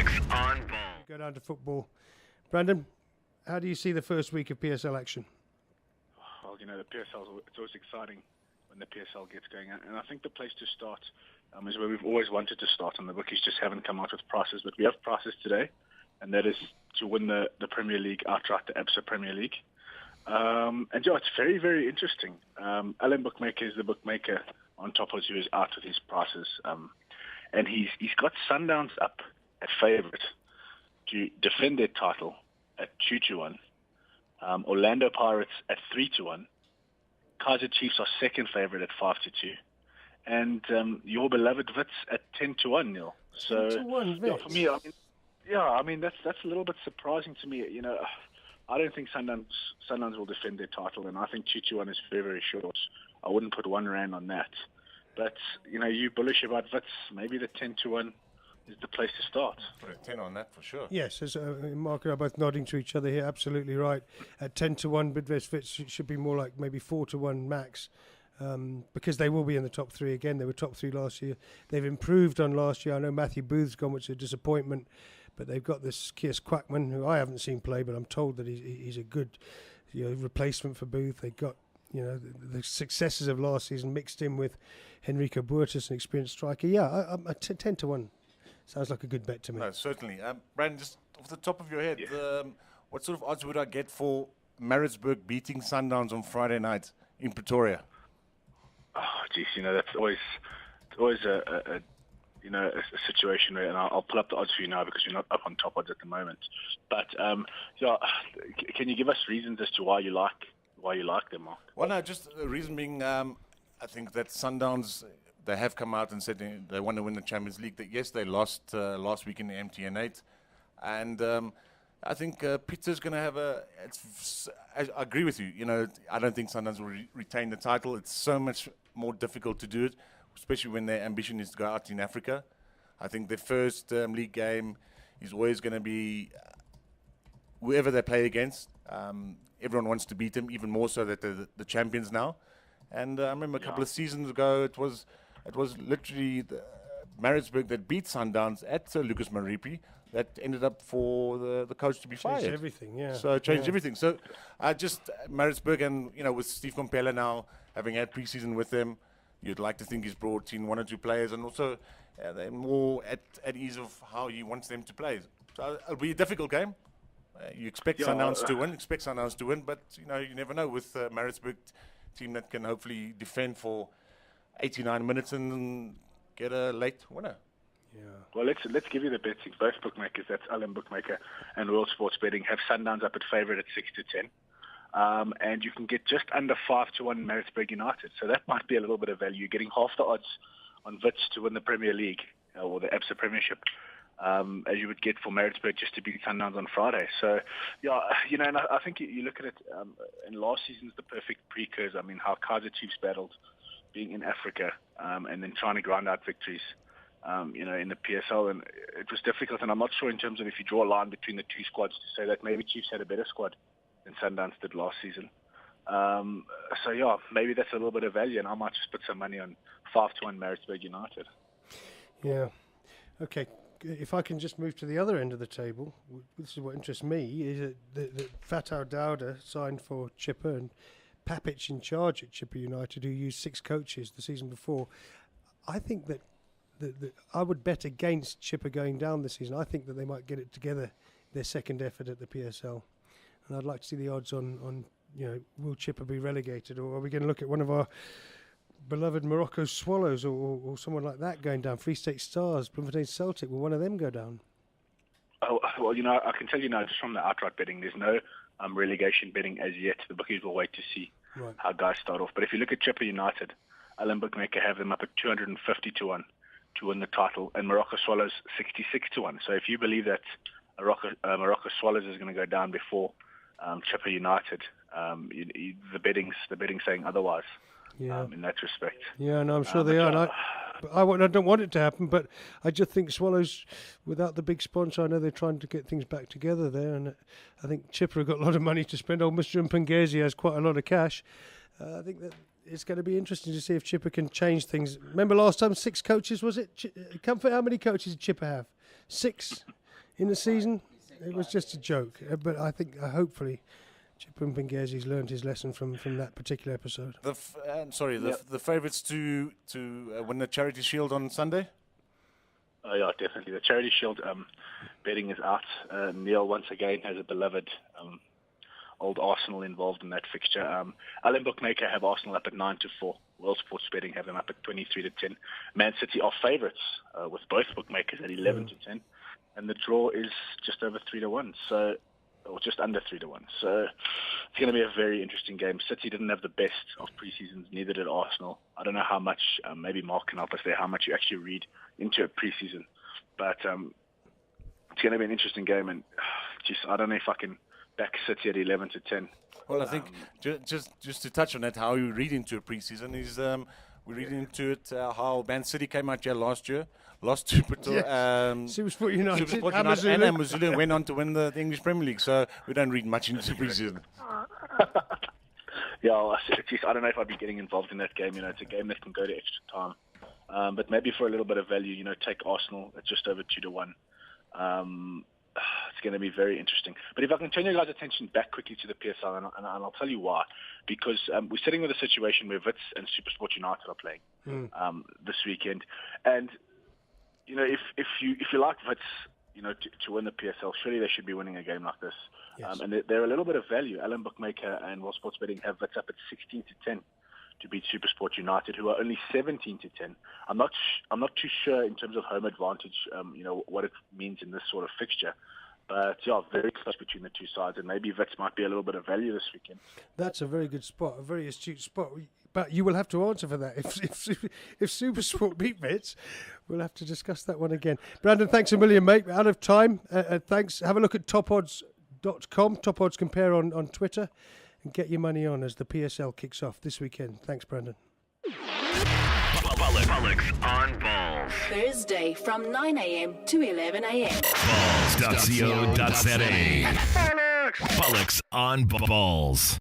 Six on ball. Go down to football. Brandon, how do you see the first week of PSL action? Well, the PSL, it's always exciting when the PSL gets going. And I think the place to start is where we've always wanted to start, and the bookies just haven't come out with prices. But we have prices today, and that is to win the Premier League outright, the ABSA Premier League. It's very, very interesting. Alan Bookmaker is the bookmaker on Toppers who is out with his prices. And he's got Sundowns up at favourite to defend their title at 2-1. Orlando Pirates at 3-1. Kaizer Chiefs are second favourite at 5-2. And your beloved Wits at 10-1, Neil. So 10-1, yeah, for me, that's a little bit surprising to me. I don't think Sundowns will defend their title, and I think 2-1 is very, very short. I wouldn't put £1 on that. But, you bullish about Wits, maybe the 10-1 is the place to start. Put a 10 on that for sure. Yes, as Mark and I are both nodding to each other here, absolutely right. At 10-1, Bidvest Wits should be more like maybe 4-1 max, because they will be in the top three again. They were top three last year. They've improved on last year. I know Matthew Booth's gone, which is a disappointment, but they've got this Kees Kwakman, who I haven't seen play, but I'm told that he's a good replacement for Booth. They got the successes of last season mixed in with Henrico Boertes, an experienced striker. Yeah, I'm 10-1. Sounds like a good bet to me. No, certainly. Brandon, just off the top of your head, what sort of odds would I get for Maritzburg beating Sundowns on Friday night in Pretoria? Oh, geez, that's always a situation where, and I'll pull up the odds for you now because you're not up on top odds at the moment. But can you give us reasons as to why you like them, Mark? Well, no, just the reason being, I think that Sundowns, they have come out and said they want to win the Champions League. Yes, they lost last week in the MTN 8. And I think Peter's going to have I agree with you. I don't think Sundowns will retain the title. It's so much more difficult to do it, especially when their ambition is to go out in Africa. I think their first league game is always going to be whoever they play against. Everyone wants to beat them, even more so that they're the champions now. And I remember a couple of seasons ago, it was literally Maritzburg that beat Sundowns at Lucas Maripi that ended up for the coach to be fired. Changed everything, yeah. So it changed everything. So just Maritzburg, and with Steve Kompella now having had pre-season with them, you'd like to think he's brought in one or two players, and also they're more at ease of how he wants them to play. So it'll be a difficult game. You expect Sundowns to win, but you never know with Maritzburg team that can hopefully defend for 89 minutes and get a late winner. Yeah. Well, let's give you the bets. Both bookmakers, that's Alan Bookmaker and World Sports Betting, have Sundowns up at favourite at 6-10. And you can get just under 5-1 Maritzburg United. So that might be a little bit of value. You're getting half the odds on Wits to win the Premier League or the ABSA Premiership as you would get for Maritzburg just to beat Sundowns on Friday. So, and I think you look at it, and last season's the perfect precursor. I mean, how Kaizer Chiefs battled being in Africa and then trying to grind out victories, in the PSL. And it was difficult, and I'm not sure in terms of if you draw a line between the two squads to say that maybe Chiefs had a better squad than Sundowns did last season. Maybe that's a little bit of value, and I might just put some money on 5-1 Maritzburg United. Yeah. Okay. If I can just move to the other end of the table, this is what interests me, is that Fatau Dauda signed for Chipper and Papic in charge at Chipper United, who used 6 coaches the season before. I think that I would bet against Chipper going down this season. I think that they might get it together, their second effort at the PSL. And I'd like to see the odds on will Chipper be relegated, or are we going to look at one of our beloved Morocco Swallows or someone like that going down? Free State Stars, Bloemfontein Celtic, will one of them go down? Oh, well, I can tell you now, just from the outright betting, there's no relegation betting as yet. The bookies will wait to see how guys start off. But if you look at Chipper United, Alan Bookmaker have them up at 250-1 to win the title, and Morocco Swallows 66-1. So if you believe that Morocco Swallows is going to go down before Chipper United, the betting's saying otherwise. Yeah. In that respect. Yeah, no, I'm sure they are. And I don't want it to happen, but I just think Swallows, without the big sponsor, I know they're trying to get things back together there, and I think Chipper have got a lot of money to spend. Old Mr. Mpangezi has quite a lot of cash. I think that it's going to be interesting to see if Chipper can change things. Remember last time, 6 coaches, was it? Comfort, how many coaches did Chipper have? 6. in the season. It was just a joke. But I think hopefully Chipper Mpengezi's learned his lesson from that particular episode. The favourites to win the Charity Shield on Sunday? Oh, yeah, definitely. The Charity Shield betting is out. Neil, once again, has a beloved old Arsenal involved in that fixture. Alan Bookmaker have Arsenal up at 9-4. World Sports Betting have them up at 23-10. Man City are favourites with both bookmakers at 11-10. And the draw is just over 3-1. So, or just under 3-1. So it's going to be a very interesting game. City didn't have the best of pre-seasons, neither did Arsenal. I don't know how much, maybe Mark can help us there, how much you actually read into a pre-season. But it's going to be an interesting game. And I don't know if I can back City at 11-10. Well, I think just to touch on that, how you read into a pre-season is we read into it how Man City came out here last year, lost to SuperSport United, and Amazulu went on to win the English Premier League. So we don't read much into pre-season. Yeah, I don't know if I'd be getting involved in that game. It's a game that can go to extra time. But maybe for a little bit of value, take Arsenal at just over 2-1. It's going to be very interesting. But if I can turn your guys' attention back quickly to the PSL, and I'll tell you why. Because we're sitting with a situation where Wits and SuperSport United are playing this weekend. And, if you like Wits, to win the PSL, surely they should be winning a game like this. Yes. And they're a little bit of value. Alan Bookmaker and World Sports Betting have Wits up at 16-10 to beat SuperSport United, who are only 17-10. I'm not too sure in terms of home advantage, what it means in this sort of fixture. But yeah, very close between the two sides, and maybe Wits might be a little bit of value this weekend. That's a very good spot, a very astute spot. But you will have to answer for that. If SuperSport beat Wits, we'll have to discuss that one again. Brandon, thanks a million, mate. We're out of time. Thanks. Have a look at tokodds.com, Top Odds Compare on Twitter, and get your money on as the PSL kicks off this weekend. Thanks, Brandon. Bollocks on Balls. Thursday from 9 a.m. to 11 a.m. Balls.co.za. Bollocks on Balls.